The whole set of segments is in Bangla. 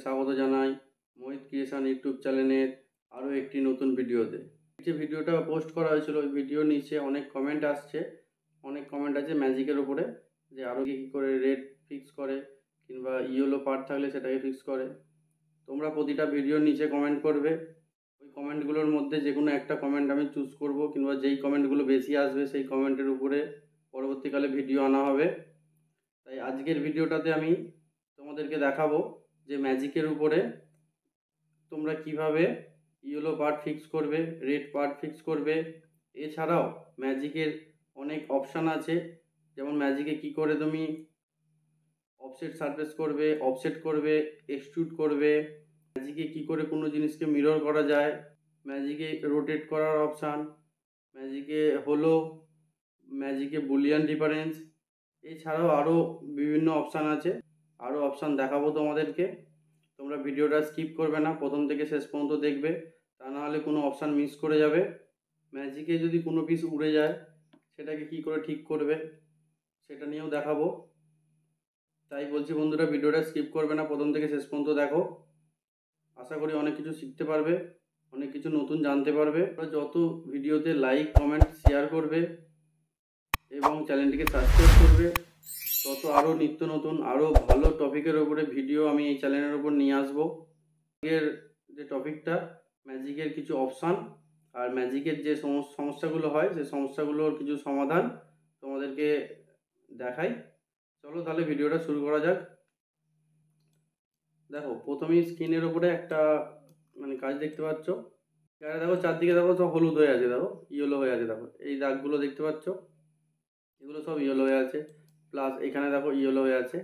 স্বাগত জানাই মোহিত ক্রিয়েশন ইউটিউব চ্যানেলের আরও একটি নতুন ভিডিওতে। যে ভিডিওটা পোস্ট করা হয়েছিল ওই ভিডিওর নিচে অনেক কমেন্ট আছে ম্যাজিকের উপরে, যে আরও কী করে রেট ফিক্স করে কিংবা ইয়েলো পার্ট থাকলে সেটাকে ফিক্স করে। তোমরা প্রতিটা ভিডিওর নিচে কমেন্ট করবে, ওই কমেন্টগুলোর মধ্যে যে কোনো একটা কমেন্ট আমি চুজ করব, কিংবা যেই কমেন্টগুলো বেশি আসবে সেই কমেন্টের উপরে পরবর্তীকালে ভিডিও আনা হবে। তাই আজকের ভিডিওটাতে আমি তোমাদেরকে দেখাবো যে ম্যাজিকের উপরে তোমরা কিভাবে ইয়েলো পার্ট ফিক্স করবে, রেড পার্ট ফিক্স করবে। এছাড়াও ম্যাজিকের অনেক অপশান আছে, যেমন ম্যাজিকে কি করে তুমি অফসেট সারফেস করবে, অফসেট করবে, এক্সট্রুড করবে, ম্যাজিকে কি করে কোনো জিনিসকে মিরর করা যায়, ম্যাজিকে রোটেট করার অপশান, ম্যাজিকে হলো ম্যাজিকে বুলিয়ান ডিফারেন্স। এছাড়াও আরও বিভিন্ন অপশান আছে, আরও অপশান দেখাবো তোমাদেরকে। তোমরা ভিডিওটা স্কিপ করবে না, প্রথম থেকে শেষ পর্যন্ত দেখবে, তা নাহলে কোনো অপশান মিস করে যাবে। ম্যাজিকে যদি কোনো পিস উড়ে যায় সেটাকে কি করে ঠিক করবে সেটা নিয়েও দেখাবো। তাই বলছি বন্ধুরা, ভিডিওটা স্কিপ করবে না, প্রথম থেকে শেষ পর্যন্ত দেখো। আশা করি অনেক কিছু শিখতে পারবে, অনেক কিছু নতুন জানতে পারবে। যত ভিডিওতে লাইক কমেন্ট শেয়ার করবে এবং চ্যানেলটিকে সাবস্ক্রাইব করবে, তত আরও নিত্য নতুন আরও ভালো টপিকের ওপরে ভিডিও আমি এই চ্যানেলের ওপর নিয়ে আসবো। আজকের যে টপিকটা ম্যাজিকের কিছু অপশান আর ম্যাজিকের যে সমস্যাগুলো হয় সেই সমস্যাগুলোর কিছু সমাধান তোমাদেরকে দেখাই। চলো তাহলে ভিডিওটা শুরু করা যাক। দেখো, প্রথমেই স্ক্রিনের ওপরে একটা কাজ দেখতে পাচ্ছ। এখানে দেখো চারদিকে দেখো সব হলুদ হয়ে আছে, দেখো ইয়েলো হয়ে আছে, দেখো এই দাগগুলো দেখতে পাচ্ছ, এগুলো সব ইয়েলো হয়ে আছে, প্লাস এখানে দেখো ইয়েলো হয়ে আছে।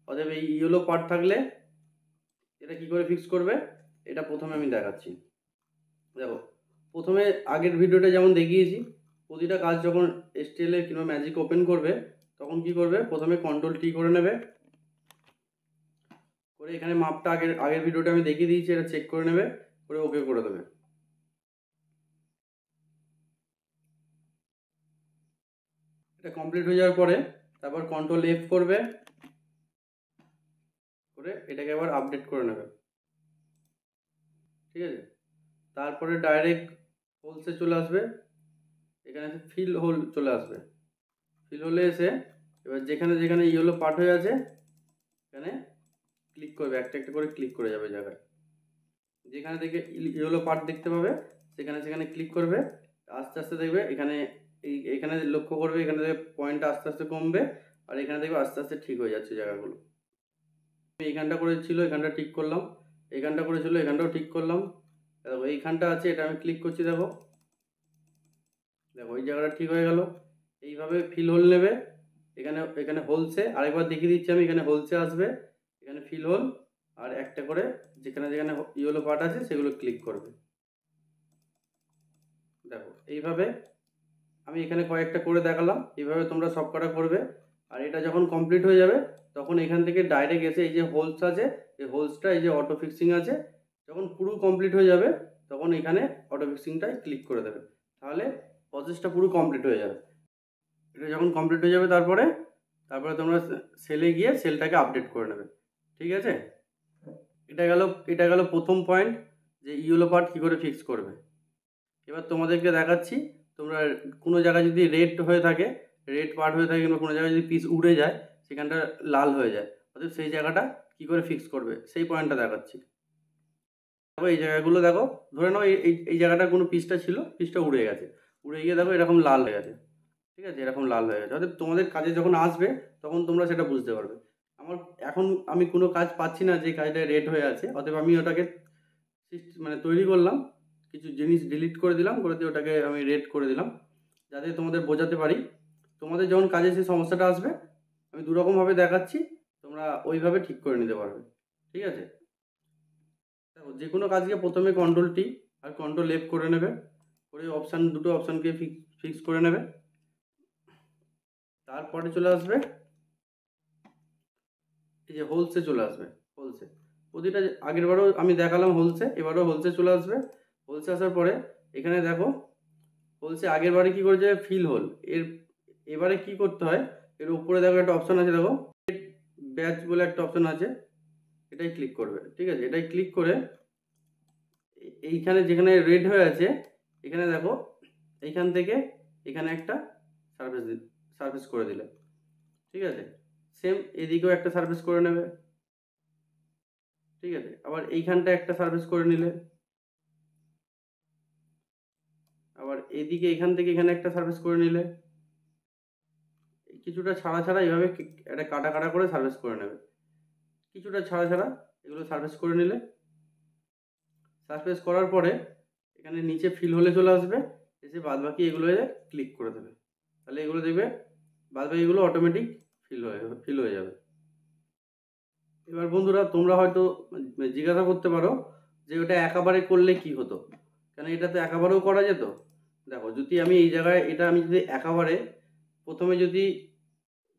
অতএব এই ইয়েলো পার্ট থাকলে এটা কি করে ফিক্স করবে এটা প্রথমে আমি দেখাচ্ছি। দেখো, প্রথমে আগের ভিডিওটা যেমন দেখিয়েছি, প্রতিটা কাজ যখন এসটিএলএ কিংবা ম্যাজিক ওপেন করবে তখন কি করবে, প্রথমে কন্ট্রোল টি করে নেবে, করে এখানে মাপটা আগের ভিডিওটা আমি দেখিয়ে দিয়েছি, এটা চেক করে নেবে, করে ওকে করে দেবে। এটা কমপ্লিট হয়ে যাওয়ার পরে তারপর কন্ট্রোল এফ করবে, করে এটাকে আবার আপডেট করে নেবে, ঠিক আছে। তারপরে ডাইরেক্ট হোলসে চলে আসবে, এখানে ফিল হোল চলে আসবে। ফিল হোলে এসে এবার যেখানে যেখানে ইয়েলো পার্ট হয়ে আছে এখানে ক্লিক করবে, একটা একটা করে ক্লিক করে যাবে জায়গায়, যেখানে থেকে ইয়েলো পার্ট দেখতে পাবে সেখানে সেখানে ক্লিক করবে। আস্তে আস্তে দেখবে এখানে লক্ষ্য করবে, এখানে থেকে পয়েন্টটা আস্তে আস্তে কমবে, আর এখানে দেখবে আস্তে আস্তে ঠিক হয়ে যাচ্ছে জায়গাগুলো। এইখানটা করেছিল, এখানটা ঠিক করলাম, এইখানটা করেছিল, এখানটাও ঠিক করলাম। দেখো এইখানটা আছে, এটা আমি ক্লিক করছি, দেখো দেখো এই জায়গাটা ঠিক হয়ে গেল। এইভাবে ফিল হোল নেবে, এখানে এখানে হোলসে আরেকবার দেখিয়ে দিচ্ছি আমি, এখানে হোলসে আসবে, এখানে ফিল হোল, আর একটা করে যেখানে যেখানে ইয়েলো পার্ট আছে সেগুলো ক্লিক করবে। দেখো এইভাবে আমি এখানে কয়েকটা করে দেখালাম, এইভাবে তোমরা সব কটা করবে। আর এটা যখন কমপ্লিট হয়ে যাবে তখন এখান থেকে ডাইরেক্ট এসে এই যে হোলস আছে, এই হোলসটা এই যে অটো ফিক্সিং আছে, যখন পুরো কমপ্লিট হয়ে যাবে তখন এখানে অটো ফিক্সিংটায় ক্লিক করে দেবে, তাহলে প্রসেসটা পুরো কমপ্লিট হয়ে যাবে। এটা যখন কমপ্লিট হয়ে যাবে তারপরে তোমরা সেলে গিয়ে সেলটাকে আপডেট করে নেবে, ঠিক আছে। এটা গেল প্রথম পয়েন্ট, যে ইয়েলো পার্ট কী করে ফিক্স করবে। এবার তোমাদেরকে দেখাচ্ছি, তোমরা কোনো জায়গায় যদি রেড হয়ে থাকে, রেড পার্ট হয়ে থাকে, কিংবা কোনো জায়গায় যদি পিস উড়ে যায় সেখানটা লাল হয়ে যায়, অর্থাৎ সেই জায়গাটা কী করে ফিক্স করবে সেই পয়েন্টটা দেখাচ্ছি। দেখো এই জায়গাগুলো দেখো, ধরে নাও এই জায়গাটা কোনো পিসটা ছিল, পিসটা উড়ে গেছে, উড়ে গিয়ে দেখো এরকম লাল হয়ে গেছে, ঠিক আছে, এরকম লাল হয়ে গেছে। অর্থাৎ তোমাদের কাজে যখন আসবে তখন তোমরা সেটা বুঝতে পারবে। এখন আমি কোনো কাজ পাচ্ছি না যে কাজটা রেড হয়ে আছে, অতএব আমি ওটাকে তৈরি করলাম, কিছু জিনিস ডিলিট করে দিলাম, করে দিয়ে ওটাকে আমি রেড করে দিলাম, যাতে তোমাদের বোঝাতে পারি। তোমাদের যখন কাজে সেই সমস্যাটা আসবে আমি দুরকমভাবে দেখাচ্ছি, তোমরা ওইভাবে ঠিক করে নিতে পারবে, ঠিক আছে। দেখো, যে কোনো কাজকে প্রথমে কন্ট্রোল টি আর কন্ট্রোল এফ করে নেবে, করে দুটো অপশানকে ফিক্স করে নেবে। তারপরে চলে আসবে এই যে হোলসে চলে আসবে, হোলসে প্রতিটা আগেরবারও আমি দেখালাম হোলসে, এবারও হোলসে চলে আসবে। হোলসে আসার পরে এখানে দেখো হোলসে আগের বারে কী করেছে ফিল হোল, এবারে কি করতে হয়, এর উপরে দেখো একটা অপশান আছে, দেখো ব্যাচ বলে একটা অপশান আছে, এটাই ক্লিক করবে, ঠিক আছে। এটাই ক্লিক করে এইখানে যেখানে রেড হয়ে আছে এখানে দেখো, এইখান থেকে এখানে একটা সারফেস করে দিলে, ঠিক আছে। সেম এদিকেও একটা সারফেস করে নেবে, ঠিক আছে। আবার এইখানটা একটা সারফেস করে নিলে, আবার এদিকে এখান থেকে এখানে একটা সারফেস করে নিলে, কিছুটা ছাড়া ছাড়া এইভাবে একটা কাটা কাটা করে সারফেস করে নেবে, কিছুটা ছাড়া ছাড়া এগুলো সারফেস করে নিলে। সারফেস করার পরে এখানে নিচে ফিল হলে চলে আসবে, এসে বাদ বাকি এগুলো ক্লিক করে দেবে, তাহলে এগুলো দেখবে বাদ বাকি এগুলো অটোমেটিক ফিল হয়ে যাবে। এবার বন্ধুরা তোমরা হয়তো জিজ্ঞাসা করতে পারো যে ওটা একেবারে করলে কি হতো, কেন এটা তো একেবারেও করা যেত। দেখো, যদি আমি এই জায়গায় এটা আমি যদি একেবারে প্রথমে যদি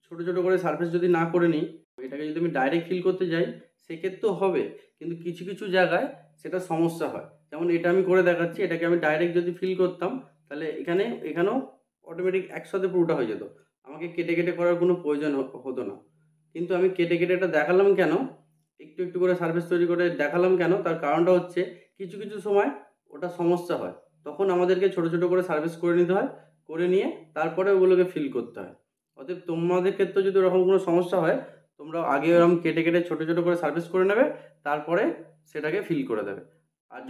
ছোট ছোট করে সারফেস যদি না করে নিই, এটাকে যদি আমি ডাইরেক্ট ফিল করতে যাই সেক্ষেত্রেও হবে, কিন্তু কিছু কিছু জায়গায় সেটা সমস্যা হয়। যেমন এটা আমি করে দেখাচ্ছি, এটাকে আমি ডাইরেক্ট যদি ফিল করতাম তাহলে এখানেও অটোমেটিক একসাথে পুরোটা হয়ে যেত, আমাকে কেটে কেটে করার কোনো প্রয়োজন হতো না। কিন্তু আমি কেটে কেটে এটা দেখালাম কেন, একটু একটু করে সারফেস তৈরি করে দেখালাম কেন, তার কারণটা হচ্ছে কিছু কিছু সময় ওটা সমস্যা হয়, তখন আমাদেরকে ছোট ছোট করে সারফেস করে নিতে হয়, করে নিয়ে তারপরে ওগুলোকে ফিল করতে হয়। অতএব তোমাদের ক্ষেত্রে যদি ওরকম কোনো সমস্যা হয়, তোমরা আগে ওরকম কেটে কেটে ছোট ছোট করে সারফেস করে নেবে, তারপরে সেটাকে ফিল করে দেবে। আর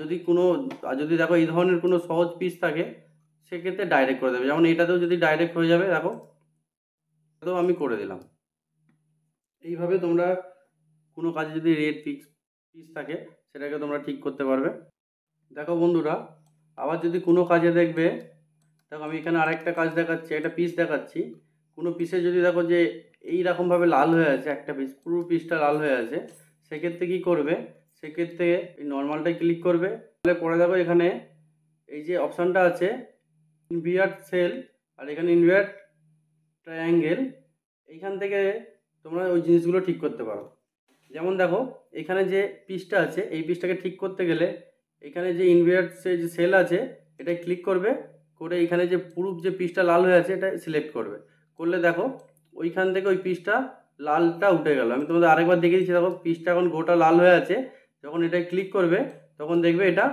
যদি দেখো এই ধরনের কোনো সহজ পিস থাকে সেক্ষেত্রে ডাইরেক্ট করে দেবে, যেমন এটাতেও যদি ডাইরেক্ট হয়ে যাবে, দেখো এটাতেও আমি করে দিলাম। এইভাবে তোমরা কোনো কাজে যদি রেড পিস থাকে সেটাকে তোমরা ঠিক করতে পারবে। দেখো বন্ধুরা, আবার যদি কোনো কাজে দেখবে, দেখো আমি এখানে আরেকটা কাজ দেখাচ্ছি, একটা পিস দেখাচ্ছি। কোনো পিসে যদি দেখো যে এই রকমভাবে লাল হয়ে আছে, একটা পিস পুরো পিসটা লাল হয়ে আছে, সেক্ষেত্রে কি করবে, সেক্ষেত্রে এই নর্মালটাই ক্লিক করবে। তাহলে পরে দেখো এখানে এই যে অপশানটা আছে ইনভার্ট সেল আর এখানে ইনভার্ট ট্রায়াঙ্গেল, এইখান থেকে তোমরা ওই জিনিসগুলো ঠিক করতে পারো। যেমন দেখো এখানে যে পিসটা আছে, এই পিসটাকে ঠিক করতে গেলে এখানে যে ইনভার্ট যে সেল আছে এটা ক্লিক করবে, করে এখানে যে পুরো যে পিসটা লাল হয়ে আছে এটা সিলেক্ট করবে, করলে দেখো ওইখান থেকে ওই পিসটা লালটা উঠে গেল। আমি তোমাদের আরেকবার দেখিয়ে দিচ্ছি, দেখো পিসটা এখন গোটা লাল হয়ে আছে, যখন এটা ক্লিক করবে তখন দেখবে এটা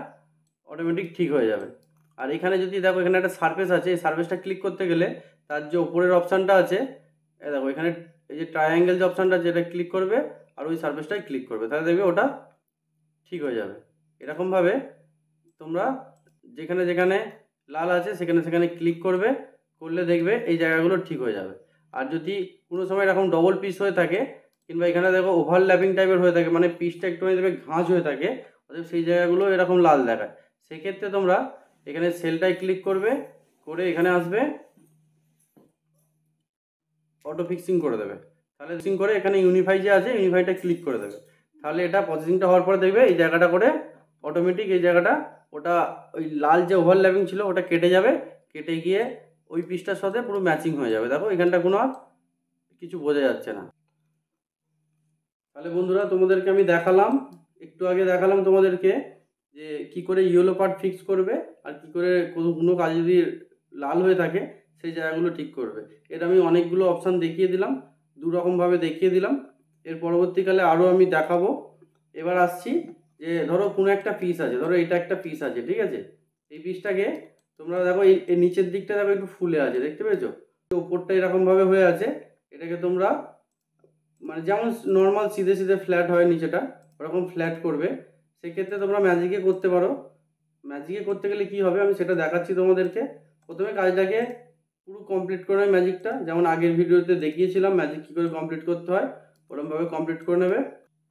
অটোমেটিক ঠিক হয়ে যাবে। আর এখানে যদি দেখো এখানে একটা সারফেস আছে, এই সারফেসটা ক্লিক করতে গেলে তার যে উপরের অপশানটা আছে, দেখো এখানে এই যে ট্রায়াঙ্গেল যে অপশানটা আছে এটা ক্লিক করবে আর ওই সারফেসটাই ক্লিক করবে, তাহলে দেখবে ওটা ঠিক হয়ে যাবে। এরকমভাবে তোমরা যেখানে যেখানে লাল আছে সেখানে সেখানে ক্লিক করবে, করলে দেখবে এই জায়গাগুলো ঠিক হয়ে যাবে। আর যদি কোনো সময় এরকম ডবল পিস হয়ে থাকে, কিংবা এখানে দেখো ওভারল্যাপিং টাইপের হয়ে থাকে, মানে পিসটা একটুখানি দেখবে ঘাঁজ হয়ে থাকে, অর্থাৎ সেই জায়গাগুলো এরকম লাল দেখায়, সেক্ষেত্রে তোমরা এখানে সেলটাই ক্লিক করবে, করে এখানে আসবে অটো ফিক্সিং করে দেবে, তাহলে ফিক্সিং করে এখানে ইউনিফাই যে আছে ইউনিফাইটা ক্লিক করে দেবে, তাহলে এটা প্রসেসিংটা হওয়ার পরে দেখবে এই জায়গাটা করে অটোমেটিক এই জায়গাটা ওটা ওই লাল যে ওভারল্যাপিং ছিল ওটা কেটে যাবে, কেটে গিয়ে ওই পিসটার সাথে পুরো ম্যাচিং হয়ে যাবে। দেখো এখানটা কোনো আর কিছু বোঝা যাচ্ছে না। তাহলে বন্ধুরা তোমাদেরকে আমি দেখালাম, একটু আগে দেখালাম তোমাদেরকে যে কি করে ইয়েলো পার্ট ফিক্স করবে আর কি করে কোনো কাজ যদি লাল হয়ে থাকে সেই জায়গাগুলো ঠিক করবে। এর আমি অনেকগুলো অপশান দেখিয়ে দিলাম, দু রকমভাবে দেখিয়ে দিলাম। এর পরবর্তীকালে আরও আমি দেখাবো। এবার আসছি যে ধরো কোনো একটা পিস আছে, ধরো এটা একটা পিস আছে, ঠিক আছে। এই পিসটাকে তোমরা দেখো এই নিচের দিকটা দেখো একটু ফুলে আছে, দেখতে পেয়েছো, উপরটা এরকমভাবে হয়ে আছে, এটাকে তোমরা মানে যেমন নর্মাল সিধে সিধে ফ্ল্যাট হয় নিচেটা, ওরকম ফ্ল্যাট করবে। সেক্ষেত্রে তোমরা ম্যাজিকে করতে পারো। ম্যাজিকে করতে গেলে কি হবে আমি সেটা দেখাচ্ছি তোমাদেরকে। প্রথমে কাজটাকে পুরো কমপ্লিট করে নেবে ম্যাজিকটা, যেমন আগের ভিডিওতে দেখিয়েছিলাম ম্যাজিক কী করে কমপ্লিট করতে হয়, ওরকমভাবে কমপ্লিট করে নেবে।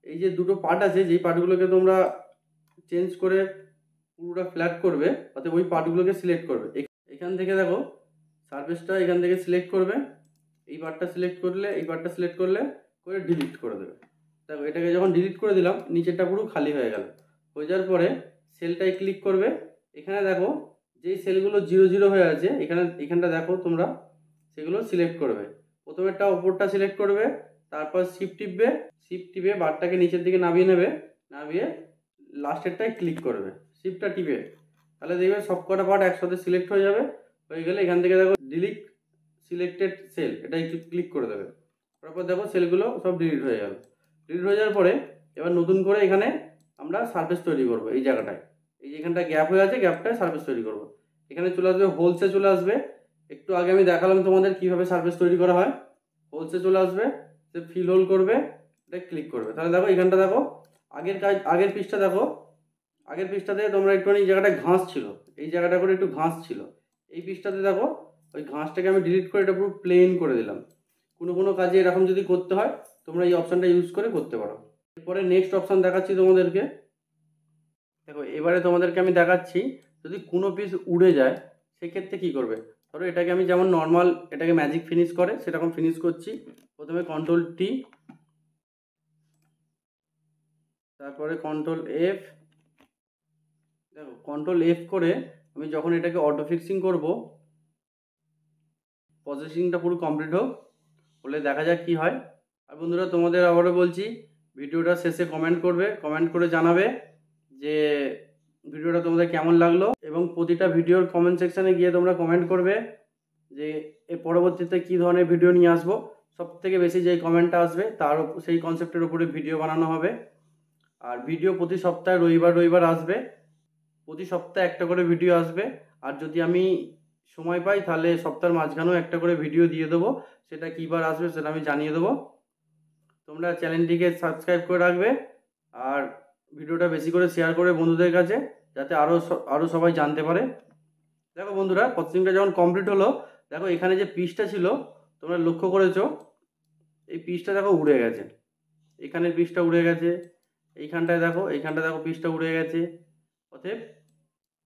এই যে দুটো পার্ট আছে, যেই পার্টগুলোকে তোমরা চেঞ্জ করে পুরোটা ফ্ল্যাট করবে, অর্থাৎ ওই পার্টগুলোকে সিলেক্ট করবে। এখান থেকে দেখো সারফেসটা এখান থেকে সিলেক্ট করবে, এই পার্টটা সিলেক্ট করলে এই পার্টটা সিলেক্ট করলে করে ডিলিট করে দেবে। দেখো এটাকে যখন ডিলিট করে দিলাম নিচেরটা পুরো খালি হয়ে গেল। হয়ে যাওয়ার পরে সেলটাই ক্লিক করবে, এখানে দেখো যেই সেলগুলো 0 0 হয়ে আছে এখানটা দেখো তোমরা সেগুলো সিলেক্ট করবে। প্রথমেরটা ওপরটা সিলেক্ট করবে, তারপর শিফট টিপে বারটাকে নিচের দিকে নামিয়ে নেবে, নামিয়ে লাস্টেরটায় ক্লিক করবে শিফটটা টিপে, তাহলে দেখবে সব কটা পার্ট একসাথে সিলেক্ট হয়ে যাবে। হয়ে গেলে এখান থেকে দেখো ডিলিট সিলেক্টেড সেল, এটা একটু ক্লিক করে দেবে, তারপর দেখো সেলগুলো সব ডিলিট হয়ে গেল। ডিলিট হয়ে যাওয়ার পরে এবার নতুন করে এখানে আমরা সারফেস তৈরি করব। এই জায়গাটায়, এই যে এখানটা গ্যাপ হয়ে আছে, গ্যাপটায় সারফেস তৈরি করব। এখানে চলে আসবে হোলসে, চলে আসবে। একটু আগে আমি দেখালাম তোমাদের কিভাবে সারফেস তৈরি করা হয়। হোলসে চলে আসবে, সে ফিল হোল করবে, এটা ক্লিক করবে। তাহলে দেখো এখানটা দেখো, আগের পৃষ্ঠা দেখো, আগের পৃষ্ঠাতে তোমরা একটুখানি এই জায়গাটায় ঘাস ছিল, এই জায়গাটা করে একটু ঘাস ছিল। এই পৃষ্ঠাতে দেখো ওই ঘাসটাকে আমি ডিলিট করে এটা পুরো প্লেন করে দিলাম। কোনো কাজে এরকম যদি করতে হয় তোমরা এই অপশানটা ইউজ করে করতে পারো। এরপরে নেক্সট অপশান দেখাচ্ছি তোমাদেরকে। দেখো এবারে তোমাদেরকে আমি দেখাচ্ছি যদি কোনো পিস উড়ে যায় সেক্ষেত্রে কি করবে। ধরো এটাকে আমি যেমন নর্মাল এটাকে ম্যাজিক ফিনিশ করে সেরকম ফিনিশ করছি। প্রথমে কন্ট্রোল টি, তারপরে কন্ট্রোল এফ। দেখো কন্ট্রোল এফ করে আমি যখন এটাকে অটো ফিক্সিং করবো, প্রসেসিংটা পুরো কমপ্লিট হোক, বলে দেখা যাক কি হয়। আর বন্ধুরা তোমাদের আবারও বলছি, ভিডিওটা শেষে কমেন্ট করবে, কমেন্ট করে জানাবে যে ভিডিওটা তোমাদের কেমন লাগলো, এবং প্রতিটা ভিডিওর কমেন্ট সেকশানে গিয়ে তোমরা কমেন্ট করবে যে এর পরবর্তীতে কী ধরনের ভিডিও নিয়ে আসবো। সবথেকে বেশি যেই কমেন্টটা আসবে তার সেই কনসেপ্টের উপরে ভিডিও বানানো হবে। আর ভিডিও প্রতি সপ্তাহে রবিবার আসবে, প্রতি সপ্তাহে একটা করে ভিডিও আসবে। আর যদি আমি সময় পাই তাহলে সপ্তাহের মাঝখানেও একটা করে ভিডিও দিয়ে দেবো, সেটা কী বার আসবে সেটা আমি জানিয়ে দেবো। তোমরা চ্যানেলটিকে সাবস্ক্রাইব করে রাখবে আর ভিডিওটা বেশি করে শেয়ার করে বন্ধুদের কাছে, যাতে আরও সবাই জানতে পারে। দেখো বন্ধুরা প্রসেসিংটা যখন কমপ্লিট হলো, দেখো এখানে যে পিসটা ছিল তোমরা লক্ষ্য করেছো, এই পিসটা দেখো উড়ে গেছে, এখানের পিসটা উড়ে গেছে, এইখানটায় দেখো পিসটা উড়ে গেছে। অতএব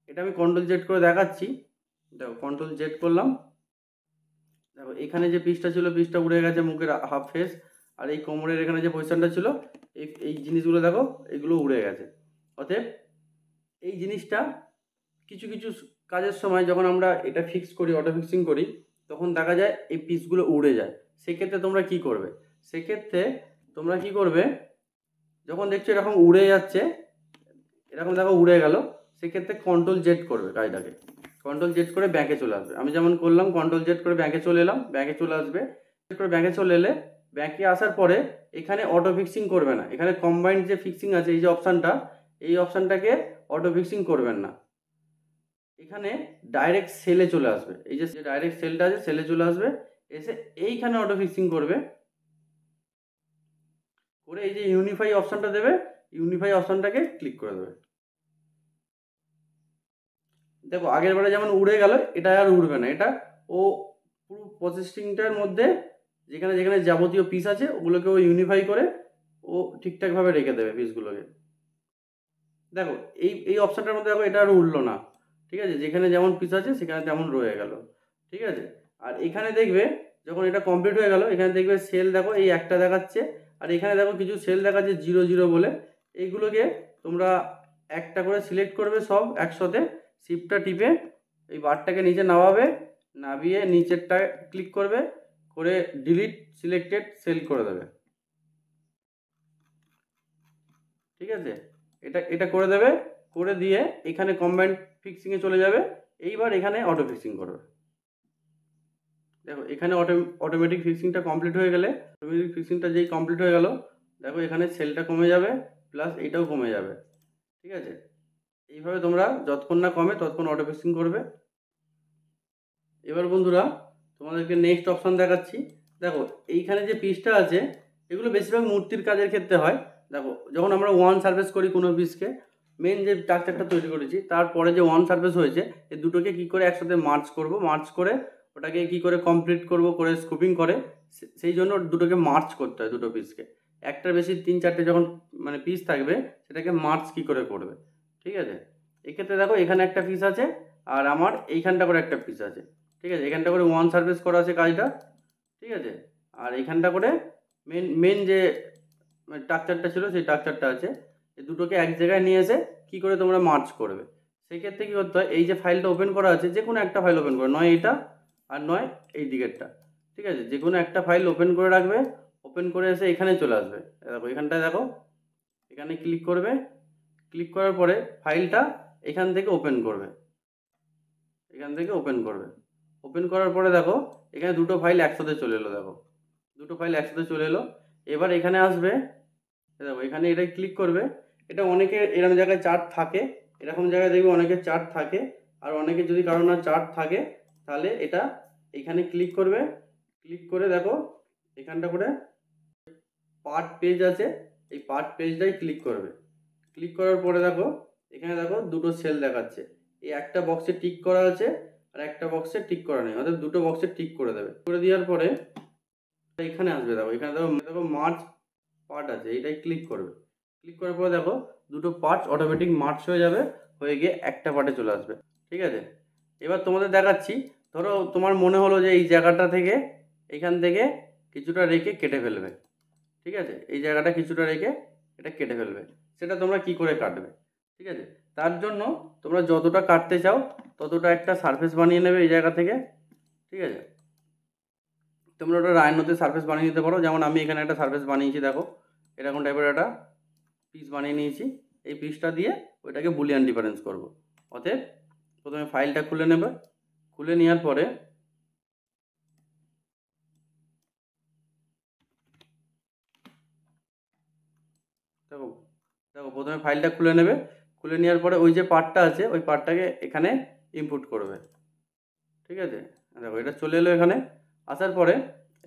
এটা আমি কন্ট্রোল জেড করে দেখাচ্ছি। দেখো কন্ট্রোল জেড করলাম, দেখো এখানে যে পিসটা ছিল পিসটা উড়ে গেছে, মুখের হাফ ফেস আর এই কোমরের এখানে যে পজিশনটা ছিল এই জিনিসগুলো দেখো এগুলো উড়ে গেছে। অতএব এই জিনিসটা কিছু কাজের সময় যখন আমরা এটা ফিক্স করি, অটো ফিক্সিং করি, তখন দেখা যায় এই পিসগুলো উড়ে যায়। সেক্ষেত্রে তোমরা কি করবে, যখন দেখছো এরকম উড়ে যাচ্ছে, এরকম দেখো উড়ে গেল, সেক্ষেত্রে কন্ট্রোল জেড করবে কাজটাকে। কন্ট্রোল জেড করে ব্যাকে চলে আসবে। আমি যেমন করলাম, কন্ট্রোল জেড করে ব্যাকে চলে এলাম, ব্যাকে চলে আসবে। ব্যাকে চলে এলে ব্যাকে আসার পরে এখানে অটো ফিক্সিং করবে না, এখানে কম্বাইন্ড যে ফিক্সিং আছে এই যে অপশানটা, এই অপশানটাকে অটো ফিক্সিং করবেন না। এখানে ডাইরেক্ট সেলে চলে আসবে, এই যে ডাইরেক্ট সেলটা আছে সেলে চলে আসবে, এসে এইখানে অটো ফিক্সিং করবে, করে এই যে ইউনিফাই অপশানটা দেবে, ইউনিফাই অপশানটাকে ক্লিক করে দেবে। দেখো আগের বারে যেমন উড়ে গেল, এটা আর উড়বে না। এটা ও পুরো প্রসেসিংটার মধ্যে যেখানে যেখানে যাবতীয় পিস আছে ওগুলোকে ও ইউনিফাই করে ও ঠিকঠাকভাবে রেখে দেবে পিসগুলোকে। দেখো এই অপশানটার মধ্যে দেখো এটা আর উড়লো না, ঠিক আছে, যেখানে যেমন পিস আছে সেখানে তেমন রয়ে গেল, ঠিক আছে। আর এখানে দেখবে যখন এটা কমপ্লিট হয়ে গেল, এখানে দেখবে সেল দেখো এই একটা দেখাচ্ছে, আর এখানে দেখো কিছু সেল দেখাচ্ছে 0 বলে। এইগুলোকে তোমরা একটা করে সিলেক্ট করবে সব একসাথে, শিফটটা টিপে এই বারটাকে নিচে নামাবে, নামিয়ে নিচেরটা ক্লিক করবে, করে ডিলিট সিলেক্টেড সেল করে দেবে, ঠিক আছে। এটা করে দেবে, করে দিয়ে এখানে কম্বাইন্ড ফিক্সিংয়ে চলে যাবে। এইবার এখানে অটো ফিক্সিং করবে। দেখো এখানে অটোমেটিক ফিক্সিংটা কমপ্লিট হয়ে গেলে, অটোমেটিক ফিক্সিংটা যেই কমপ্লিট হয়ে গেল, দেখো এখানে সেলটা কমে যাবে, প্লাস এইটাও কমে যাবে, ঠিক আছে। এইভাবে তোমরা যতক্ষণ না কমে ততক্ষণ অটো ফিক্সিং করবে। এবার বন্ধুরা তোমাদেরকে নেক্সট অপশান দেখাচ্ছি। দেখো এইখানে যে পিসটা আছে এগুলো বেশিরভাগ মূর্তির কাজের ক্ষেত্রে হয়। দেখো যখন আমরা ওয়ান সার্ফেস করি কোনো পিসকে, মেন যে স্ট্রাকচারটা তৈরি করেছি তারপরে যে ওয়ান সার্ফেস হয়েছে এই দুটোকে কি করে একসাথে মার্চ করে ওটাকে কি করে কমপ্লিট করব, করে স্কুপিং করে, সেই জন্য দুটোকে মার্চ করতে হয়। দুটো পিসকে একটার বেশি 3-4টে যখন মানে পিস থাকবে সেটাকে মার্চ কি করে করবে, ঠিক আছে। এক্ষেত্রে দেখো এখানে একটা পিস আছে আর আমার এইখানটা করে একটা পিস আছে, ঠিক আছে। এখানটা করে ওয়ান সার্ফেস করা আছে কাজটা, ঠিক আছে। আর এইখানটা করে মেন যে স্ট্রাকচারটা ছিল সেই স্ট্রাকচারটা আছে। এই দুটোকে এক জায়গায় নিয়ে এসে কী করে তোমরা মার্চ করবে, সেক্ষেত্রে কী করতে হয়, এই যে ফাইলটা ওপেন করা আছে যে কোনো একটা ফাইল ওপেন করে, নয় এটা আর নয় এই দিকেরটা, ঠিক আছে। যে কোনো একটা ফাইল ওপেন করে রাখবে, ওপেন করে এসে এখানে চলে আসবে। দেখো এখানটায় দেখো এখানে ক্লিক করবে, ক্লিক করার পরে ফাইলটা এখান থেকে ওপেন করবে, ওপেন করার পরে দেখো এখানে দুটো ফাইল একসাথে চলে এলো। দেখো দুটো ফাইল একসাথে চলে এলো। এবার এখানে আসবে, দেখো এখানে এটা ক্লিক করবে। এটা অনেকের এরকম জায়গায় চার্ট থাকে, এরকম জায়গায় দেখবে অনেকের চার্ট থাকে। আর অনেকের যদি কারো না চার্ট থাকে তাহলে এটা এখানে ক্লিক করবে। ক্লিক করে দেখো এখানটা করে পার্ট পেজ আছে, এই পার্ট পেজটাই ক্লিক করবে। ক্লিক করার পরে দেখো এখানে দেখো দুটো সেল দেখাচ্ছে। এই একটা বক্সে টিক করা আছে আর একটা বক্সে টিক করা নেই, অর্থাৎ দুটো বক্সে টিক করে দেবে। করে দেওয়ার পরে এখানে আসবে, দেখো এখানে দেখো দেখো মার্চ পার্ট আছে, এইটাই ক্লিক করবে। ক্লিক করার পরে দেখো দুটো পার্টস অটোমেটিক মার্চ হয়ে যাবে, হয়ে গিয়ে একটা পার্টে চলে আসবে। ঠিক আছে, এবার তোমাদের দেখাচ্ছি। ধরো তোমার মনে হলো যে এই জায়গাটা থেকে এখান থেকে কিছুটা রেখে কেটে ফেলবে। ঠিক আছে, এই জায়গাটা কিছুটা রেখে এটা কেটে ফেলবে। সেটা তোমরা কি করে কাটবে? ঠিক আছে, তার জন্য তোমরা যতটা কাটতে চাও ততটা একটা সারফেস বানিয়ে নেবে এই জায়গা থেকে। ঠিক আছে, তোমরা ওটা রাইনোতে সারফেস বানিয়ে নিতে পারো। যেমন আমি এখানে একটা সারফেস বানিয়েছি, দেখো এরকম টাইপের একটা পিস বানিয়ে নিয়েছি। এই পিসটা দিয়ে ওইটাকে বুলিয়ান ডিফারেন্স করব। অতএব প্রথমে ফাইলটা খুলে নেবে। খুলে নেওয়ার পরে দেখো দেখো প্রথমে ফাইলটা খুলে নেবে। খুলে নেওয়ার পরে ওই যে পার্টটা আছে ওই পার্টটাকে এখানে ইনপুট করবে। ঠিক আছে, দেখো এটা চলে এলো। এখানে আসার পরে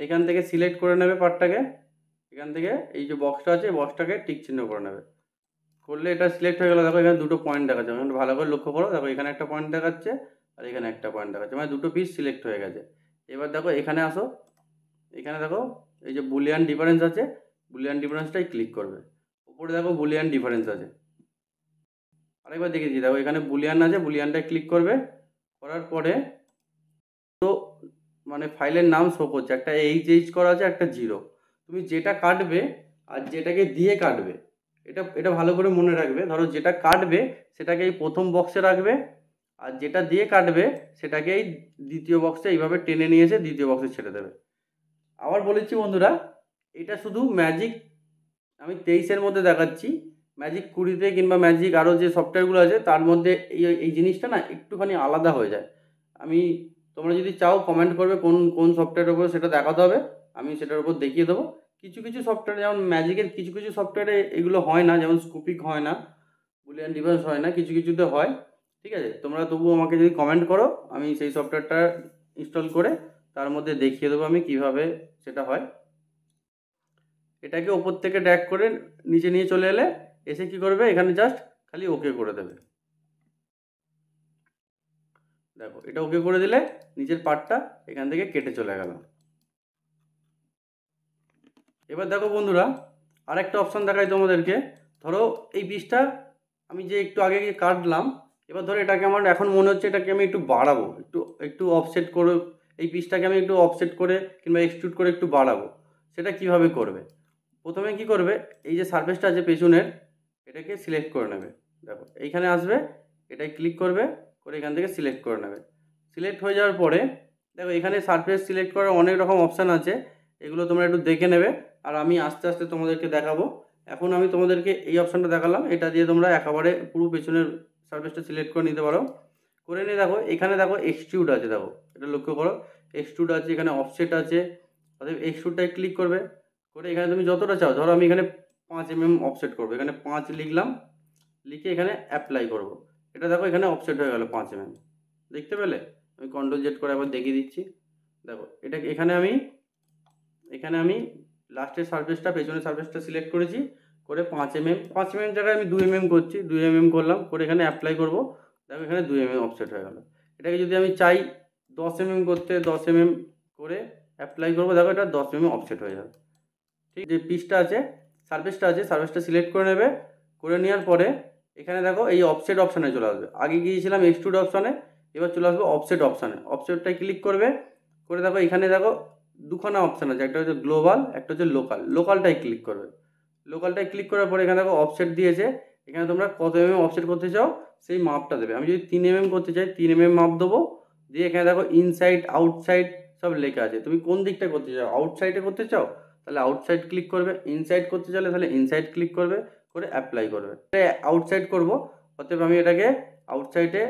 এখান থেকে সিলেক্ট করে নেবে পার্টটাকে। এখান থেকে এই যে বক্সটা আছে এই বক্সটাকে টিক চিহ্ন করে নেবে। করলে এটা সিলেক্ট হয়ে গেল। দেখো এখানে দুটো পয়েন্ট দেখাচ্ছে, এখানে ভালো করে লক্ষ্য করো। দেখো এখানে একটা পয়েন্ট দেখাচ্ছে আর এখানে একটা পয়েন্ট দেখাচ্ছে, মানে দুটো পিস সিলেক্ট হয়ে গেছে। এবার দেখো এখানে আসো, এখানে দেখো এই যে বুলিয়ান ডিফারেন্স আছে, বুলিয়ান ডিফারেন্সটাই ক্লিক করবে। উপরে দেখো বুলিয়ান ডিফারেন্স আছে, আরেকবার দেখেছি। দেখো এখানে বুলিয়ান আছে, বুলিয়ানটাই ক্লিক করবে। করার পরে তো মানে ফাইলের নাম শো করছে, একটা এইচ করা আছে, একটা জিরো। তুমি যেটা কাটবে আর যেটাকে দিয়ে কাটবে এটা এটা ভালো করে মনে রাখবে। ধরো যেটা কাটবে সেটাকে এই প্রথম বক্সে রাখবে, আর যেটা দিয়ে কাটবে সেটাকে এই দ্বিতীয় বক্সে এইভাবে টেনে নিয়ে এসে দ্বিতীয় বক্সে ছেড়ে দেবে। আবার বলেছি বন্ধুরা, এটা শুধু ম্যাজিক আমি 23-এর মধ্যে দেখাচ্ছি। ম্যাজিক 20-তে কিংবা ম্যাজিক আরও যে সফটওয়্যারগুলো আছে তার মধ্যে এই জিনিসটা না একটুখানি আলাদা হয়ে যায়। আমি তোমরা যদি চাও কমেন্ট করবে কোন কোন সফটওয়্যারের উপর সেটা দেখাতে হবে, আমি সেটার উপর দেখিয়ে দেবো। কিছু কিছু সফটওয়্যার যেমন ম্যাজিকের কিছু কিছু সফটওয়্যারে এগুলো হয় না, যেমন স্কুপিক হয় না, বুলিয়ান ডিফারেন্স হয় না, কিছু কিছুতে হয়। ঠিক আছে, তোমরা তবুও আমাকে যদি কমেন্ট করো আমি সেই সফটওয়্যারটা ইনস্টল করে তার মধ্যে দেখিয়ে দেবো আমি কিভাবে সেটা হয়। এটাকে ওপর থেকে ড্র্যাগ করে নিচে নিয়ে চলে এলে এসে কি করবে, এখানে জাস্ট খালি ওকে করে দেবে। দেখো এটা ওকে করে দিলে নিচের পার্টটা এখান থেকে কেটে চলে গেল। এবার দেখো বন্ধুরা, আরেকটা অপশান দেখাই তোমাদেরকে। ধরো এই পিসটা আমি যে একটু আগে কাটলাম, এবার ধরো এটাকে আমার এখন মনে হচ্ছে এটাকে আমি একটু বাড়াবো, একটু একটু অফসেট করে এই পিসটাকে আমি একটু অফসেট করে কিংবা এক্সট্রুড করে একটু বাড়াবো। সেটা কিভাবে করবে? প্রথমে কি করবে, এই যে সারফেসটা আছে পেছনের এটাকে সিলেক্ট করে নেবে। দেখো এইখানে আসবে, এটাই ক্লিক করবে, করে এখান থেকে সিলেক্ট করে নেবে। সিলেক্ট হয়ে যাওয়ার পরে দেখো এখানে সারফেস সিলেক্ট করার অনেক রকম অপশান আছে, এগুলো তোমরা একটু দেখে নেবে। আর আমি আস্তে আস্তে তোমাদেরকে দেখাবো। এখন আমি তোমাদেরকে এই অপশানটা দেখালাম, এটা দিয়ে তোমরা একেবারে পুরো পেছনের সারফেসটা সিলেক্ট করে নিতে পারো। করে নিয়ে দেখো এখানে দেখো এক্সট্রুড আছে, দেখো এটা লক্ষ্য করো এক্সট্রুড আছে, এখানে অফসেট আছে। অর্থাৎ এক্সট্রুডটাই ক্লিক করবে, করে এখানে তুমি যতটা চাও, ধরো আমি এখানে 5 mm অফসেট করবো, এখানে 5 লিখলাম, লিখে এখানে অ্যাপ্লাই করব। এটা দেখো এখানে অফসেট হয়ে গেল 5 mm, দেখতে পেলে? আমি কন্ট্রোল জেড করে আবার দেখিয়ে দিচ্ছি। দেখো এটা এখানে আমি লাস্টের সারফেসটা পেছনের সারফেসটা সিলেক্ট করেছি, করে 5 mm জায়গায় আমি 2 mm করছি, 2 mm করলাম, করে এখানে অ্যাপ্লাই করব। দেখো এখানে 2 mm অফসেট হয়ে গেল। এটাকে যদি আমি চাই 10 mm করতে, 10 mm করে অ্যাপ্লাই করব, দেখো এটা 10 mm অফসেট হয়ে যাবে। ঠিক, যে পিসটা আছে সারফেসটা সিলেক্ট করে নেবে। করে নেওয়ার পরে এখানে দেখো এই অফসেট অপশানে চলে আসবে। আগে গিয়েছিলাম এক্সট্রুড অপশানে, এবার চলে আসবে অফসেট অপশানে। অফসেটটাই ক্লিক করবে, করে দেখো এখানে দেখো দুখানা অপশান আছে, একটা হচ্ছে গ্লোবাল, একটা হচ্ছে লোকাল। লোকালটাই ক্লিক করবে। লোকালটাই ক্লিক করার পরে এখানে দেখো অফসেট দিয়েছে, এখানে তোমরা কত mm অফসেট করতে চাও সেই মাপটা দেবে। আমি যদি 3 mm করতে চাই 3 mm মাপ দেবো। দিয়ে এখানে দেখো ইনসাইড আউটসাইড সব লেখা আছে, তুমি কোন দিকটা করতে চাও, আউটসাইডে করতে চাও তাহলে আউটসাইড ক্লিক করবে, ইনসাইড করতে চাইলে তাহলে ইনসাইড ক্লিক করবে, করে অ্যাপ্লাই করবে। আউটসাইড করব, অতএব আমি এটাকে আউটসাইডে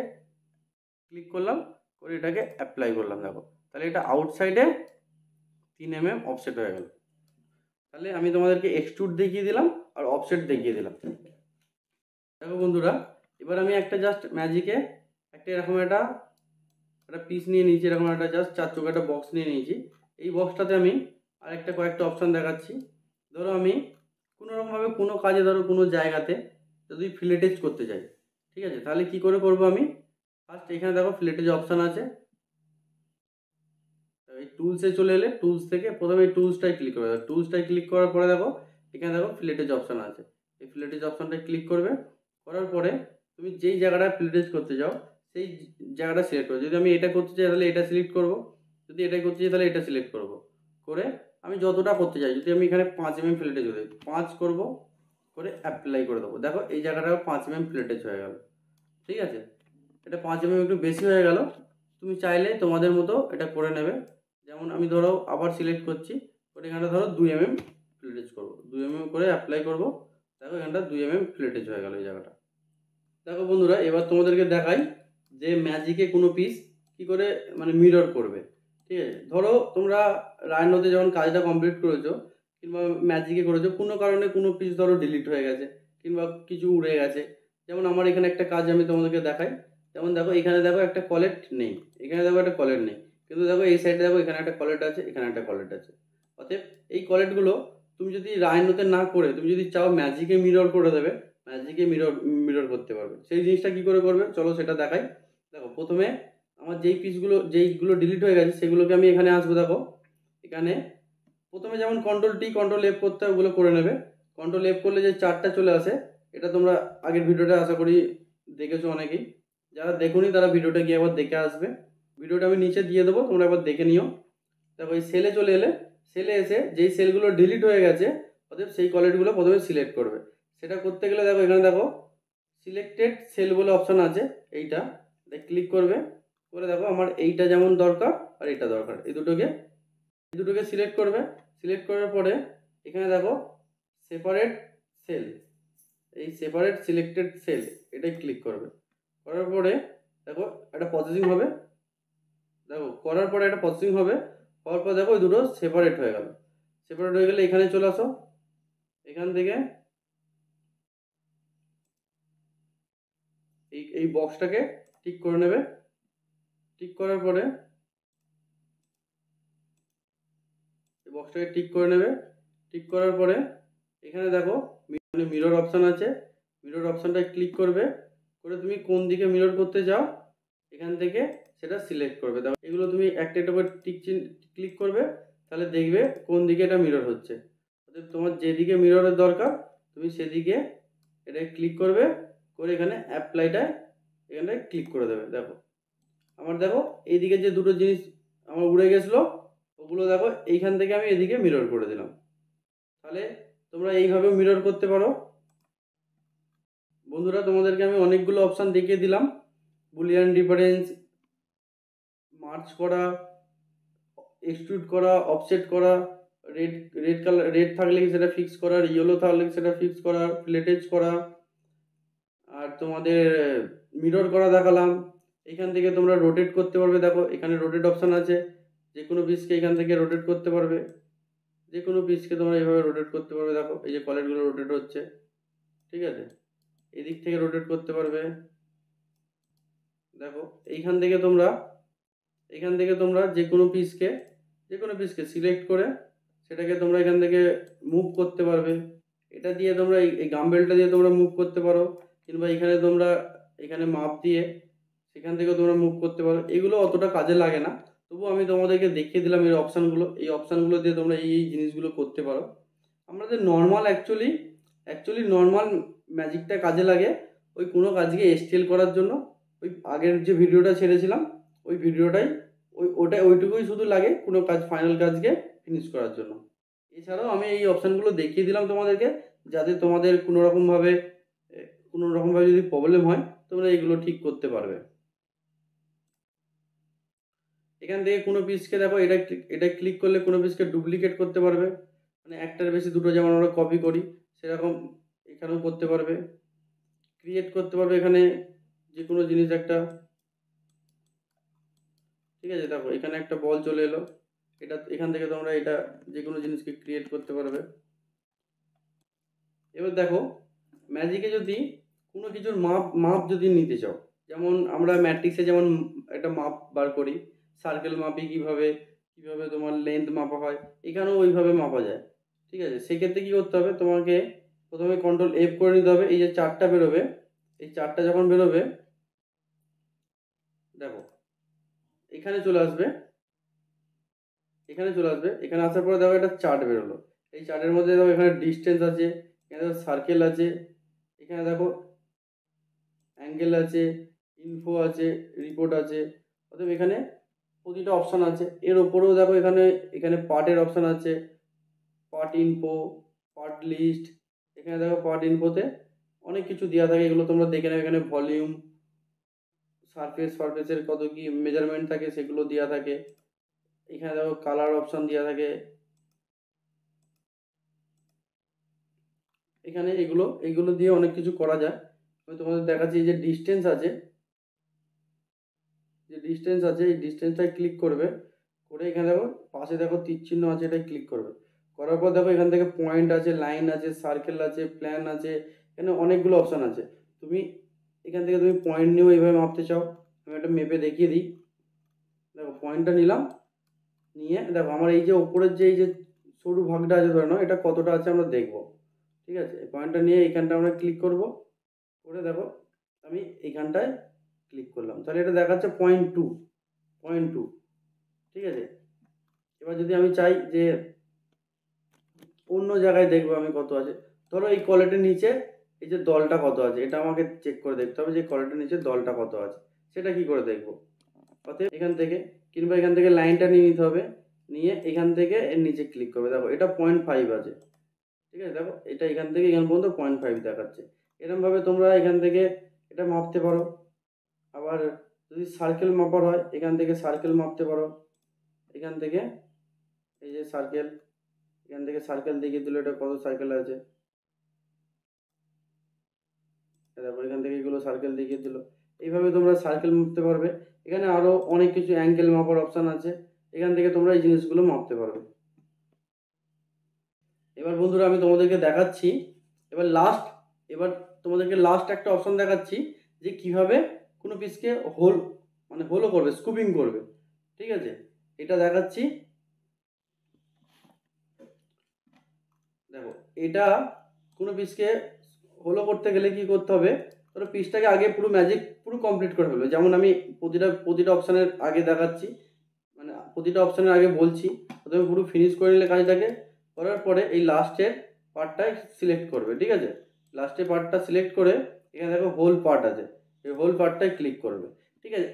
ক্লিক করলাম, করে এটাকে অ্যাপ্লাই করলাম। দেখো তাহলে এটা আউটসাইডে 3 mm অফসেট হয়ে গেল। তাহলে আমি তোমাদেরকে এক্সট্রুড দেখিয়ে দিলাম, আর অফসেট দেখিয়ে দিলাম। দেখো বন্ধুরা, এবার আমি একটা জাস্ট ম্যাজিকে একটা এরকম একটা পিস নিয়ে নিয়েছি, এরকম একটা জাস্ট 4 চোখা একটা বক্স নিয়ে নিয়েছি। এই বক্সটাতে আমি আরেকটা কয়েকটা অপশান দেখাচ্ছি। ধরো আমি কোনোরকমভাবে কোনো কাজে, ধরো কোনো জায়গাতে যদি ফিলেটেজ করতে চাই, ঠিক আছে, তাহলে কি করে করবো আমি? ফার্স্ট এখানে দেখো ফিলেটেজ অপশান আছে, এই টুলসে চলে এলে টুলস থেকে প্রথমে এই টুলসটাই ক্লিক করবে। টুলসটাই ক্লিক করার পরে দেখো এখানে দেখো ফিলেটেজ অপশান আছে, এই ফিলেটেজ অপশানটাই ক্লিক করবে। করার পরে তুমি যেই জায়গাটা ফিলেটেজ করতে যাও সেই জায়গাটা সিলেক্ট করো। যদি আমি এটা করতে চাই তাহলে এটা সিলেক্ট করব, যদি এটাই করতে চাই তাহলে এটা সিলেক্ট করব। করে আমি যতটা করতে চাই, যদি আমি এখানে 5 mm ফিলেটেজ হতে 5 করব, করে অ্যাপ্লাই করে দেবো। দেখো এই জায়গাটা 5 mm ফিলেটেজ হয়ে গেল, ঠিক আছে। এটা 5 mm একটু বেশি হয়ে গেল, তুমি চাইলে তোমাদের মতো এটা করে নেবে। যেমন আমি ধরো আবার সিলেক্ট করছি, করে এখানে ধরো 2 mm ফিলেটেজ করবো, 2 mm করে অ্যাপ্লাই করব। দেখো এখানটা 2 mm ফিলেটেজ হয়ে গেল এই জায়গাটা। দেখো বন্ধুরা, এবার তোমাদেরকে দেখাই যে ম্যাজিকে কোনো পিস কি করে মানে মিরর করবে, ঠিক আছে। ধরো তোমরা রায়নোতে যখন কাজটা কমপ্লিট করেছো কিংবা ম্যাজিকে করেছো, কোনো কারণে কোনো পিস ধরো ডিলিট হয়ে গেছে কিংবা কিছু উড়ে গেছে। যেমন আমার এখানে একটা কাজ আমি তোমাদেরকে দেখাই। যেমন দেখো এখানে দেখো একটা কলেট নেই, এখানে দেখো একটা কলেট নেই, কিন্তু দেখো এই সাইডে দেখো এখানে একটা কলেট আছে, এখানে একটা কলেট আছে। অতএব এই কলেটগুলো তুমি যদি রায়নোতে না করে তুমি যদি চাও ম্যাজিকে মিরর করে দেবে, ম্যাজিকে মিরর মিরর করতে পারবে। সেই জিনিসটা কি করে করবে চলো সেটা দেখাই। দেখো প্রথমে আমার যেইগুলো ডিলিট হয়ে গেছে সেগুলোকে আমি এখানে আসবো। দেখো এখানে প্রথমে যেমন কন্ট্রোল-T কন্ট্রোল-F করতে হয়, ওগুলো করে নেবে। কন্ট্রোল-F করলে যে চার্টটা চলে আসে, এটা তোমরা আগের ভিডিওটা আশা করি দেখেছো অনেকেই। যারা দেখোনি তারা ভিডিওটা গিয়ে একবার দেখে আসবে। ভিডিওটা আমি নিচে দিয়ে দেবো, তোমরা একবার দেখে নিও। দেখো এই সেলে চলে এলে, সেলে এসে যেই সেলগুলো ডিলিট হয়ে গেছে অতএব সেই কলেটগুলো প্রথমে সিলেক্ট করবে। সেটা করতে গেলে দেখো এখানে দেখো সিলেক্টেড সেল বলে অপশান আছে, এইটা ক্লিক করবে। করে দেখো আমার এইটা যেমন দরকার আর এটা দরকার, এই দুটোকে সিলেক্ট করবে। সিলেক্ট করার পরে এখানে দেখো সেপারেট সেল, এই সেপারেট সিলেক্টেড সেল এটাই ক্লিক করবে। করার পরে দেখো একটা প্রসেসিং হবে, দেখো করার পরে একটা প্রসেসিং হবে। হওয়ার পর দেখো ওই দুটো সেপারেট হয়ে গেল। সেপারেট হয়ে গেলে এখানে চলে আসো, এখান থেকে এই বক্সটাকে টিক করে নেবে। টিক করার পরে এই বক্সটাকে টিক করে নেবে। টিক করার পরে এখানে দেখো মিরর অপশান আছে, মিরর অপশানটায় ক্লিক করবে। করে তুমি কোন দিকে মিরর করতে চাও এখান থেকে সেটা সিলেক্ট করবে। দেখো এগুলো তুমি একটা একটা করে ক্লিক করবে, তাহলে দেখবে কোন দিকে এটা মিরর হচ্ছে। অর্থাৎ তোমার যেদিকে মিররের দরকার তুমি সেদিকে এটা ক্লিক করবে, করে এখানে অ্যাপ্লাইটা এখানটায় ক্লিক করে দেবে। দেখো আমার দেখো এইদিকে যে দুটো জিনিস আমার উড়ে গেছিলো ওগুলো দেখো এইখান থেকে আমি এদিকে মিরর করে দিলাম। তাহলে তোমরা এইভাবে মিরর করতে পারো। বন্ধুরা তোমাদেরকে আমি অনেকগুলো অপশান দেখিয়ে দিলাম, বুলিয়ান ডিফারেন্স, মার্চ করা, এক্সট্রুড করা, অফসেট করা, রেড রেড কালার রেড থাকলে সেটা ফিক্স করার, ইয়েলো থাকলে সেটা ফিক্স করার, ফ্লেটেজ করা, আর তোমাদের মিরর করা দেখালাম। এখান থেকে তোমরা রোটেট করতে পারবে। দেখো এখানে রোটেট অপশান আছে, যে কোনো পিসকে এখান থেকে রোটেট করতে পারবে, যে কোনো পিসকে তোমরা এইভাবে রোটেট করতে পারবে। দেখো এই যে কলেটগুলো রোটেট হচ্ছে, ঠিক আছে, এদিক থেকে রোটেট করতে পারবে। দেখো এখান থেকে তোমরা যে কোনো পিসকে সিলেক্ট করে সেটাকে তোমরা এখান থেকে মুভ করতে পারবে। এটা দিয়ে তোমরা এই গাম্বেলটা দিয়ে তোমরা মুভ করতে পারো, কিংবা এখানে তোমরা এখানে মাপ দিয়ে সেখান থেকে তোমরা মুভ করতে পারো। এগুলো অতটা কাজে লাগে না, তবু আমি তোমাদেরকে দেখিয়ে দিলাম এই অপশানগুলো দিয়ে তোমরা এই জিনিসগুলো করতে পারো। আমাদের নর্মাল অ্যাকচুয়ালি নর্মাল ম্যাজিকটা কাজে লাগে ওই কোনো কাজকে এক্সটেল করার জন্য। ওই আগের যে ভিডিওটা ছেড়েছিলাম ওই ভিডিওটাই ওইটুকুই শুধু লাগে কোনো কাজ ফাইনাল কাজকে ফিনিশ করার জন্য। এছাড়াও আমি এই অপশানগুলো দেখিয়ে দিলাম তোমাদেরকে, যাতে তোমাদের কোনো রকমভাবে যদি প্রবলেম হয় তোমরা এইগুলো ঠিক করতে পারবে। এখান থেকে কোনো পিসকে দেখো এটা ক্লিক করলে কোনো পিসকে ডুপ্লিকেট করতে পারবে, মানে একটার বেশি দুটো যেমন আমরা কপি করি সেরকম এখানেও করতে পারবে। ক্রিয়েট করতে পারবে এখানে যে কোনো জিনিস একটা, ঠিক আছে। দেখো এখানে একটা বল চলে এলো, এখান থেকে তোমরা এটা যে কোনো জিনিসকে ক্রিয়েট করতে পারবে। এবার দেখো ম্যাজিকে যদি কোনো কিছুর মাপ মাপ যদি নিতে চাও, যেমন আমরা ম্যাট্রিক্সে যেমন একটা মাপ বার করি, সার্কেল মাপি কীভাবে কীভাবে তোমার লেন্থ মাপা হয়, এখানেও ওইভাবে মাপা যায়। ঠিক আছে, সেক্ষেত্রে কী করতে হবে, তোমাকে প্রথমে কন্ট্রোল এফ করে নিতে হবে। এই যে চারটা বেরোবে, এই চারটা যখন বেরোবে দেখো এখানে চলে আসবে, এখানে চলে আসবে। এখানে আসার পরে দেখো একটা চার্ট বেরোলো। এই চার্টের মধ্যে দেখো এখানে ডিস্টেন্স আছে, এখানে দেখো সার্কেল আছে, এখানে দেখো অ্যাঙ্গেল আছে, ইনফো আছে, রিপোর্ট আছে। অতএব এখানে প্রতিটা অপশান আছে। এর ওপরেও দেখো এখানে এখানে পার্টের অপশান আছে, পার্ট ইনফো, পার্ট লিস্ট। এখানে দেখো পার্ট ইনফোতে অনেক কিছু দেওয়া থাকে, এগুলো তোমরা দেখে নেবে। এখানে ভলিউম, সারফেসের কত কি মেজারমেন্ট থাকে সেগুলো দেওয়া থাকে। এখানে দেখো কালার অপশান দেওয়া থাকে। এখানে এগুলো দিয়ে অনেক কিছু করা যায়। আমি তোমাদের দেখাচ্ছি, যে ডিস্টেন্স আছে, এই ডিস্টেন্সটায় ক্লিক করবে, করে এখানে দেখো পাশে দেখো তীর চিহ্ন আছে, এটাই ক্লিক করবে। করার পর দেখো এখান থেকে পয়েন্ট আছে, লাইন আছে, সার্কেল আছে, প্ল্যান আছে, এখানে অনেকগুলো অপশান আছে। তুমি এখান থেকে তুমি পয়েন্ট নিয়েও এইভাবে মাপতে চাও। আমি একটা মেপে দেখিয়ে দিই। দেখো পয়েন্টটা নিলাম, নিয়ে দেখো আমার এই যে ওপরের যে এই যে সরু ভাগটা আছে ধরে নাও, এটা কতটা আছে আমরা দেখবো। ঠিক আছে, এই পয়েন্টটা নিয়ে এইখানটা আমরা ক্লিক করব, করে দেখো আমি এইখানটায় ক্লিক করলাম, তাহলে এটা দেখাচ্ছে 0.2। ঠিক আছে, এবার যদি আমি চাই যে অন্য জায়গায় দেখবো আমি কত আছে, ধরো এই কলেটের নিচে এই যে দলটা কত আছে, এটা আমাকে চেক করে দেখতে হবে যে কলেটের নিচে দলটা কত আছে। সেটা কি করে দেখবো, অতএব এখান থেকে কিংবা এখান থেকে লাইনটা নিয়ে নিতে হবে, নিয়ে এখান থেকে এর নিচে ক্লিক করবে। দেখো এটা 0.5 আছে। ঠিক আছে, দেখো এটা এখান থেকে এখান পর্যন্ত 0.5 দেখাচ্ছে। এরকমভাবে তোমরা এখান থেকে এটা মাপতে পারো। আবার যদি সার্কেল মাপার হয়, এখান থেকে সার্কেল মাপতে পারো। এখান থেকে এই যে সার্কেল, এখান থেকে সার্কেল দেখিয়ে দিল এটা কত সার্কেল আছে। দেখো এখান থেকে এগুলো সার্কেল দেখিয়ে দিল। এইভাবে তোমরা সার্কেল মাপতে পারবে। এখানে আরও অনেক কিছু অ্যাঙ্গেল মাপার অপশান আছে, এখান থেকে তোমরা এই জিনিসগুলো মাপতে পারবে। এবার বন্ধুরা আমি তোমাদেরকে দেখাচ্ছি, এবার তোমাদেরকে লাস্ট একটা অপশন দেখাচ্ছি, যে কিভাবে কোনো পিসকে হোলও করবে, স্কুপিং করবে। ঠিক আছে, এটা দেখাচ্ছি। দেখো এটা কোনো পিসকে হোলও করতে গেলে কি করতে হবে, ধরো পিসটাকে আগে পুরো ম্যাজিক পুরো কমপ্লিট করে ফেলবে। যেমন আমি প্রতিটা অপশানের আগে দেখাচ্ছি, মানে প্রতিটা অপশানের আগে বলছি। প্রথমে পুরো ফিনিশ করে নিলে কাজটাকে, করার পরে এই লাস্টের পার্টটাই সিলেক্ট করবে। ঠিক আছে, লাস্টের পার্টটা সিলেক্ট করে এখানে দেখো হোল পার্ট আছে, এই হোল পার্টটাই ক্লিক করবে। ঠিক আছে,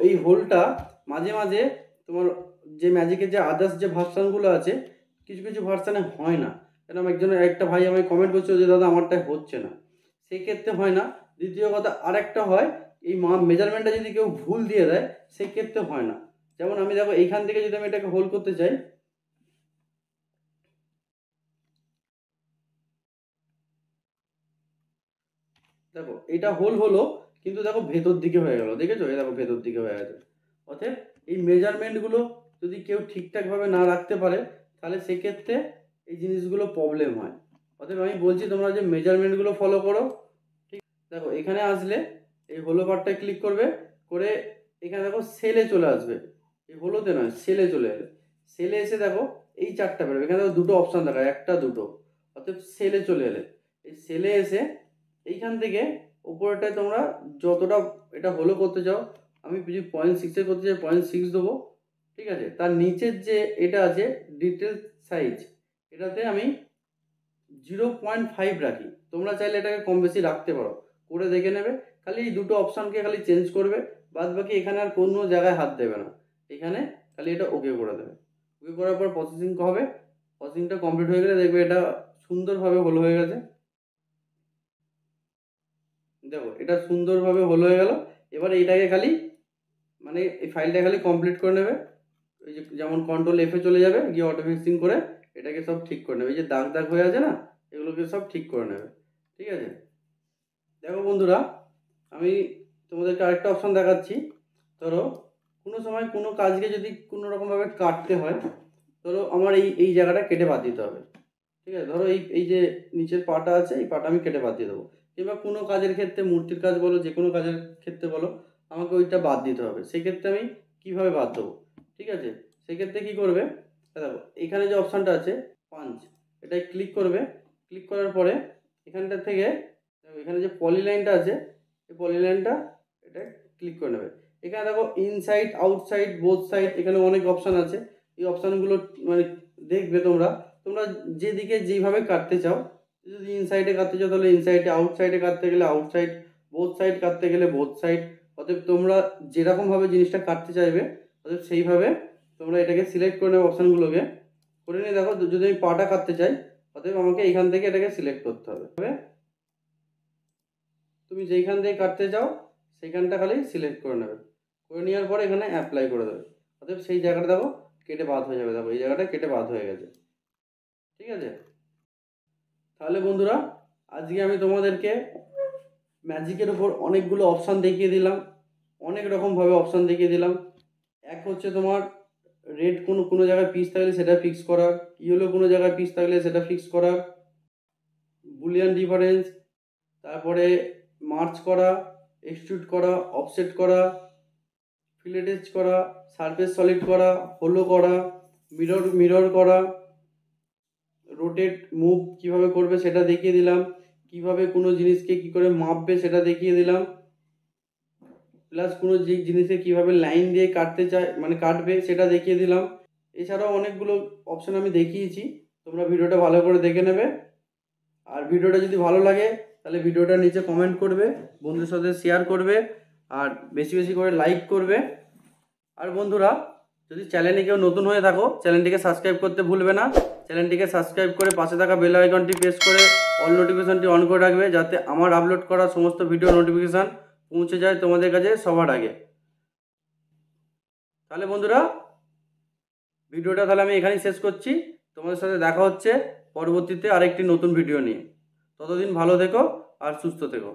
এই হোলটা মাঝে মাঝে তোমার যে ম্যাজিকের যে আদার্স যে ভার্সানগুলো আছে, কিছু কিছু ভার্সানে হয় না। কেন একটা ভাই আমায় কমেন্ট করছিল যে দাদা আমারটাই হচ্ছে না, সেই ক্ষেত্রে হয় না। দ্বিতীয় কথা আরেকটা হয়, এই মেজারমেন্টটা যদি কেউ ভুল দিয়ে দেয় সেই ক্ষেত্রে হয় না। যেমন আমি দেখো এইখান থেকে যদি আমি এটাকে হোল করতে চাই, দেখো এটা হোল হলো, কিন্তু দেখো ভেতর দিকে হয়ে গেল। দেখেছো, এই দেখো ভেতর দিকে হয়ে গেছে। অতএব এই মেজারমেন্টগুলো যদি কেউ ঠিকঠাকভাবে না রাখতে পারে, তাহলে সেক্ষেত্রে এই জিনিসগুলো প্রবলেম হয়। অতএব আমি বলছি তোমরা যে মেজারমেন্টগুলো ফলো করো। ঠিক, দেখো এখানে আসলে এই হোলো পার্টটায় ক্লিক করবে, করে এখানে দেখো সেলে চলে আসবে। এই হোলোতে নয়, সেলে চলে এলে, সেলে এসে দেখো এই চারটা বেরোবে। এখানে দেখো দুটো অপশান দেখায়, একটা দুটো। অতএব সেলে চলে এলে, এই সেলে এসে এইখান থেকে উপরেটায় তোমরা যতটা এটা হোলো করতে চাও, আমি যদি 0.6 করতে চাই 0.6 দেবো। ঠিক আছে, তার নিচের যে এটা আছে ডিটেল সাইজ, এটাতে আমি 0.5 রাখি। তোমরা চাইলে এটাকে কম বেশি রাখতে পারো, করে দেখে নেবে। খালি এই দুটো অপশানকে খালি চেঞ্জ করবে, বাদ বাকি এখানে আর কোনো জায়গায় হাত দেবে না। এখানে খালি এটা ওকে করে দেবে। ওকে করার পর প্রসেসিং হবে, প্রসেসিংটা কমপ্লিট হয়ে গেলে দেখবে এটা সুন্দরভাবে হোল হয়ে গেছে। দেখো এটা সুন্দরভাবে হোল হয়ে গেল। এবার এইটাকে খালি মানে এই ফাইলটা খালি কমপ্লিট করে নেবে। ওই যে যেমন কন্ট্রোল এফে চলে যাবে, গিয়ে অটো ফিক্সিং করে এটাকে সব ঠিক করে নেবে। এই যে দাগ দাগ হয়ে আছে না, এগুলোকে সব ঠিক করে নেবে। ঠিক আছে, দেখো বন্ধুরা আমি তোমাদেরকে আরেকটা অপশান দেখাচ্ছি। ধরো কোনো সময় কোনো কাজকে যদি কোনো রকমভাবে কাটতে হয়, ধরো আমার এই জায়গাটা কেটে বাদ দিতে হবে। ঠিক আছে, ধরো এই যে নিচের পাটা আছে, এই পাটা আমি কেটে বাদ দিয়ে দেবো। কিংবা কোনো কাজের ক্ষেত্রে, মূর্তির কাজ বলো, যে কোনো কাজের ক্ষেত্রে বলো, আমাকে ওইটা বাদ দিতে হবে। সেক্ষেত্রে আমি কীভাবে বাদ দেবো? ঠিক আছে, সেক্ষেত্রে কী করবে, দেখো এখানে যে অপশানটা আছে পাঞ্চ, এটাই ক্লিক করবে। ক্লিক করার পরে এখানটা থেকে এখানে যে পলিলাইনটা আছে, এই পলিলাইনটা এটা ক্লিক করে নেবে। এখানে দেখো ইনসাইড, আউটসাইড, বোথ সাইড, এখানে অনেক অপশান আছে। এই অপশানগুলো মানে দেখবে তোমরা যেদিকে যেইভাবে কাটতে চাও। যদি ইনসাইডে কাটতে চাও তাহলে ইনসাইডে, আউটসাইডে কাটতে গেলে আউটসাইড, বোথ সাইড কাটতে গেলে বোথ সাইড। অতএব তোমরা যেরকমভাবে জিনিসটা কাটতে চাইবে, অতএব সেইভাবে তোমরা এটাকে সিলেক্ট করে নেবে, অপশানগুলোকে করে নিয়ে দেখো যদি আমি পাটা কাটতে চাই, অতএব আমাকে এইখান থেকে এটাকে সিলেক্ট করতে হবে। তুমি যেইখান থেকে কাটতে চাও সেইখানটা খালি সিলেক্ট করে নেবে, করে নেওয়ার পরে এখানে অ্যাপ্লাই করে দেবে। অতএব সেই জায়গাটা দেখো কেটে বাদ হয়ে যাবে। দেখো এই জায়গাটা কেটে বাদ হয়ে গেছে। ঠিক আছে, তাহলে বন্ধুরা আজকে আমি তোমাদেরকে ম্যাজিকের উপর অনেকগুলো অপশান দেখিয়ে দিলাম, অনেক রকমভাবে অপশান দেখিয়ে দিলাম। এক হচ্ছে তোমার রেড কোনো জায়গায় পিস থাকলে সেটা ফিক্স করার, ইয়েলো কোনো জায়গায় পিস থাকলে সেটা ফিক্স করার, বুলিয়ান ডিফারেন্স, তারপরে মার্চ করা, এক্সট্রুড করা, অফসেট করা, ফিলেটেজ করা, সারফেস সলিড করা, হোলো করা, মিরর করা, রোটেট মুভ কিভাবে করবে সেটা দেখিয়ে দিলাম, কিভাবে কোনো জিনিসকে কি করে মাপবে সেটা দেখিয়ে দিলাম, প্লাস কোনো জিনিসে কিভাবে লাইন দিয়ে কাটতে চায় মানে কাটবে সেটা দেখিয়ে দিলাম। এছাড়াও অনেকগুলো অপশান আমি দেখিয়েছি, তোমরা ভিডিওটা ভালো করে দেখে নেবে। আর ভিডিওটা যদি ভালো লাগে তাহলে ভিডিওটার নিচে কমেন্ট করবে, বন্ধুদের সাথে শেয়ার করবে, আর বেশি বেশি করে লাইক করবে। আর বন্ধুরা যদি চ্যানেলে কেউ নতুন হয়ে থাকো, চ্যানেলটিকে সাবস্ক্রাইব করতে ভুলবে না। চ্যানেলটিকে সাবস্ক্রাইব করে পাশে থাকা বেল আইকনটি প্রেস করে অল নোটিফিকেশনটি অন করে রাখবে, যাতে আমার আপলোড করা সমস্ত ভিডিও নোটিফিকেশান পৌঁছে যায় তোমাদের কাছে সবার আগে। তাহলে বন্ধুরা ভিডিওটা তাহলে আমি এখানেই শেষ করছি। তোমাদের সাথে দেখা হচ্ছে পরবর্তীতে আরেকটি নতুন ভিডিও নিয়ে। ততদিন ভালো থেকো আর সুস্থ থেকো।